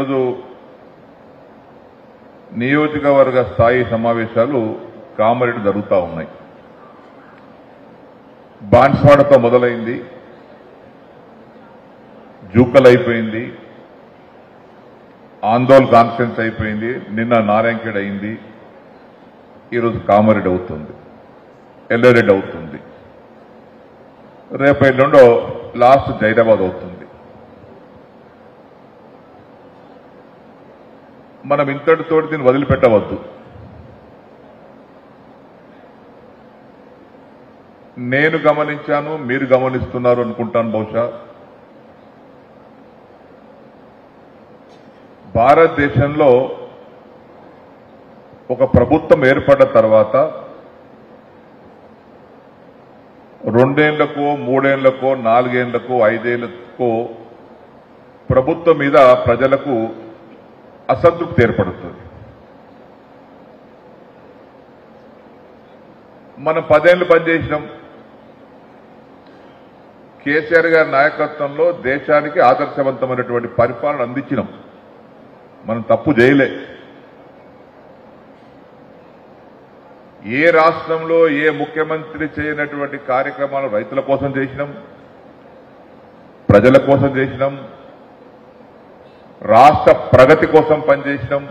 రోజు నియోజకవర్గ స్థాయి సమావేశాలు కామారెడ్డి జరుగుతూ ఉన్నాయి. బాన్స్వాడతో మొదలైంది, జూకల్ అయిపోయింది, ఆందోళన కాన్ఫరెన్స్ అయిపోయింది, నిన్న నారాయణఖేడ్ అయింది, ఈరోజు కామారెడ్డి అవుతుంది, ఎల్లారెడ్డి అవుతుంది, రేపు ఎల్లుండో లాస్ట్ జైరాబాద్ అవుతుంది. మనం ఇంతటితోటి దీన్ని వదిలిపెట్టవద్దు. నేను గమనించాను, మీరు గమనిస్తున్నారు అనుకుంటాను. బహుశా భారతదేశంలో ఒక ప్రభుత్వం ఏర్పడ్డ తర్వాత 2 ఏళ్లకో 3 ఏళ్లకో 4 ఏళ్లకో 5 ఏళ్లకో ప్రభుత్వం మీద ప్రజలకు అసంతృప్తి ఏర్పడుతుంది. మనం 10 ఏళ్లు పనిచేసినాం. కేసీఆర్ గారి నాయకత్వంలో దేశానికి ఆదర్శవంతమైనటువంటి పరిపాలన అందించినాం. మనం తప్పు చేయలే. ఏ రాష్ట్రంలో ఏ ముఖ్యమంత్రి చేయనటువంటి కార్యక్రమాలు రైతుల కోసం చేసినాం, ప్రజల కోసం చేసినాం, రాష్ట్ర ప్రగతి కోసం పనిచేసినాం.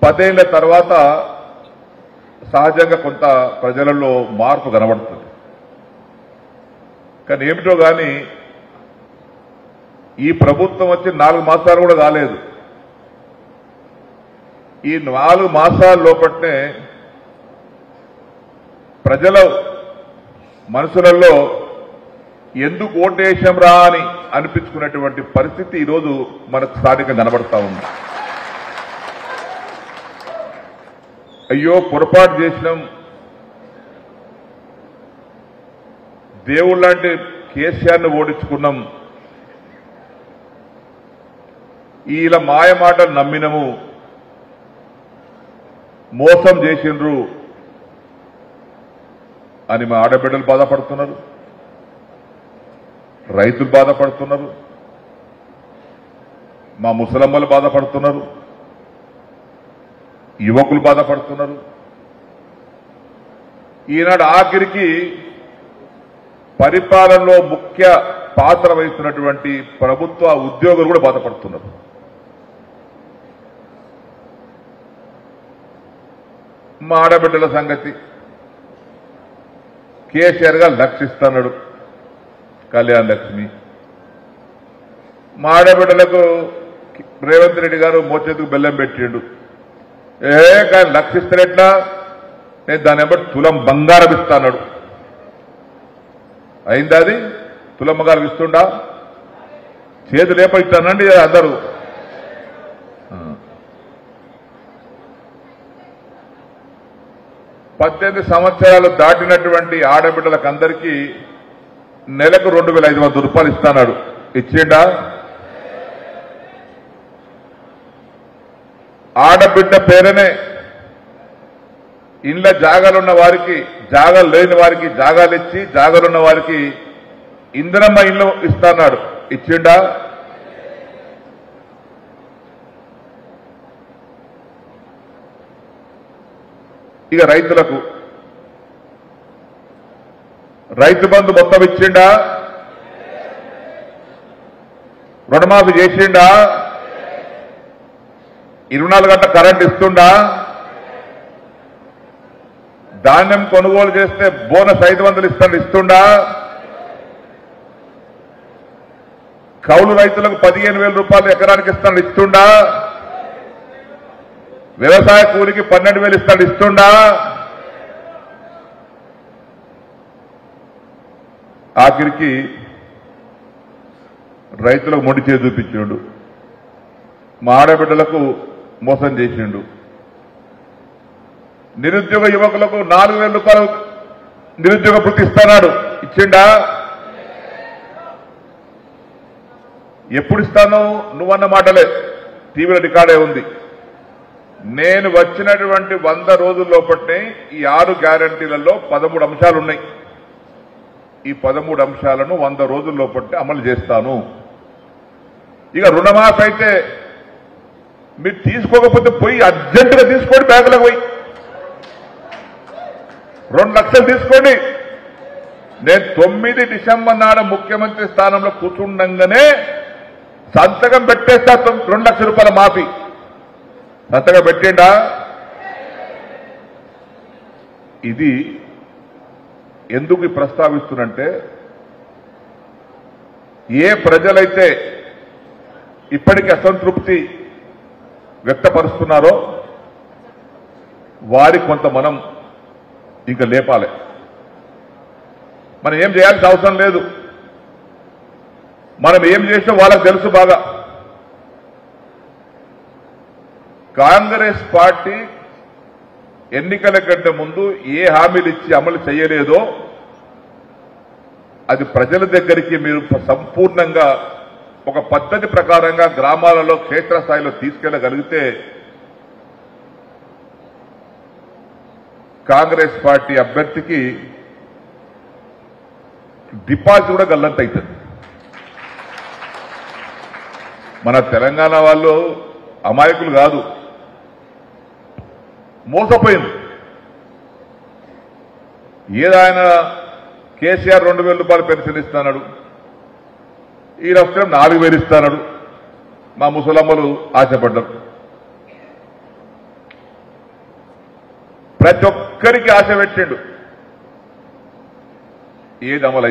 10 ఏళ్ల తర్వాత సహజంగా కొంత ప్రజలలో మార్పు కనబడుతుంది. కానీ ఏమిటో కానీ ఈ ప్రభుత్వం వచ్చి 4 మాసాలు కూడా కాలేదు. ఈ 4 మాసాల లోపట్నే ప్రజల మనసులలో ఎందుకు ఓటేశాం రా అని అనిపించుకునేటువంటి పరిస్థితి ఈరోజు మనకు స్థానికంగా కనబడతా ఉంది. అయ్యో పొరపాటు చేసినాం, దేవుళ్ళ లాంటి కేసీఆర్ను ఓడించుకున్నాం, ఇలా మాయ మాటలు నమ్మినము, మోసం చేసిండ్రు అని మా ఆడబిడ్డలు బాధపడుతున్నారు, రైతులు బాధపడుతున్నారు, మా ముసలమ్మలు బాధపడుతున్నారు, యువకులు బాధపడుతున్నారు. ఈనాడు ఆఖరికి పరిపాలనలో ముఖ్య పాత్ర వహిస్తున్నటువంటి ప్రభుత్వ ఉద్యోగులు కూడా బాధపడుతున్నారు. మా ఆడబిడ్డల సంగతి కేసీఆర్ గారు లక్షిస్తున్నాడు, కళ్యాణ లక్ష్మి. మా ఆడబిడ్డలకు రేవంత్ రెడ్డి గారు మోచేతుకు బెల్లం పెట్టిండు. కానీ లక్షిస్తారెట్లా, నేను దాన్ని బట్టి తులం బంగారం ఇస్తాడు. అయిందా? అది తులం బంగారం ఇస్తుండా? చేతులు ఏపడిస్తానండి అందరూ. 18 సంవత్సరాలు దాటినటువంటి ఆడబిడ్డలకు అందరికీ నెలకు 2,500 రూపాయలు ఇస్తాడు. ఇచ్చిండా? ఆడబిడ్డ పేరునే ఇండ్ల జాగాలున్న వారికి, జాగాలు లేని వారికి జాగాలు ఇచ్చి, జాగాలున్న వారికి ఇందిరమ్మ ఇల్లు ఇస్తాడు. ఇచ్చిండా? ఇక రైతులకు రైతు బంధు మొత్తం ఇచ్చిండా? రుణమాఫీ చేసిండా? 24 గంటల కరెంట్ ఇస్తుండా? ధాన్యం కొనుగోలు చేస్తే బోనస్ 500 ఇస్తుండా? కౌలు రైతులకు 15,000 రూపాయలు ఎకరానికి ఇస్తుండా? వ్యవసాయ కూలికి 12,000 ఇస్తుండా? ఆఖరికి రైతులకు మొండి చేసి చూపించిండు, మా ఆడబిడ్డలకు మోసం చేసిండు. నిరుద్యోగ యువకులకు 4,000 రూపాయలు నిరుద్యోగ వృత్తి ఇస్తున్నాడు. ఇచ్చిండా? ఎప్పుడు ఇస్తాను నువ్వన్న మాటలే టీవీలో రికార్డే ఉంది. నేను వచ్చినటువంటి 100 రోజుల లోపట్నే ఈ 6 గ్యారంటీలలో 13 అంశాలు ఉన్నాయి. ఈ 13 అంశాలను 100 రోజుల లోపట్నే అమలు చేస్తాను. ఇక రుణమాఫీ అయితే మీరు తీసుకోకపోతే పోయి అర్జెంటుగా తీసుకోండి, బ్యాంకులకు పోయి 2 లక్షలు తీసుకోండి. నేను 9 డిసెంబర్ నాడు ముఖ్యమంత్రి స్థానంలో కూర్చుండగానే సంతకం పెట్టేస్తా 2 లక్షల రూపాయల మాఫీ. సంతకం పెట్టిండా? ఇది ఎందుకు ప్రస్తావిస్తున్నంటే, ఏ ప్రజలైతే ఇప్పటికీ అసంతృప్తి వ్యక్తపరుస్తున్నారో వారి కొంత మనం ఇంకా లేపాలి. మనం ఏం చేయాల్సిన అవసరం లేదు. మనం ఏం చేసినా వాళ్ళకు తెలుసు బాగా. కాంగ్రెస్ పార్టీ ఎన్నికల కంటే ముందు ఏ హామీలు ఇచ్చి అమలు చేయలేదో అది ప్రజల దగ్గరికి మీరు సంపూర్ణంగా ఒక పద్ధతి ప్రకారంగా గ్రామాలలో క్షేత్రస్థాయిలో తీసుకెళ్లగలిగితే కాంగ్రెస్ పార్టీ అభ్యర్థికి డిపాజిట్ కూడా గల్లంత అవుతుంది. మన తెలంగాణ వాళ్ళు అమాయకులు కాదు, మోసపోయింది. ఏదాయన కేసీఆర్ 2,000 రూపాయలు పెన్షన్ ఇస్తాడు, ఈ రాష్ట్రం 4,000 ఇస్తాడు. మా ముసలమ్మలు ఆశపడ్డారు. ప్రతి ఒక్కరికి ఆశ పెట్టిండు, ఏది అమలు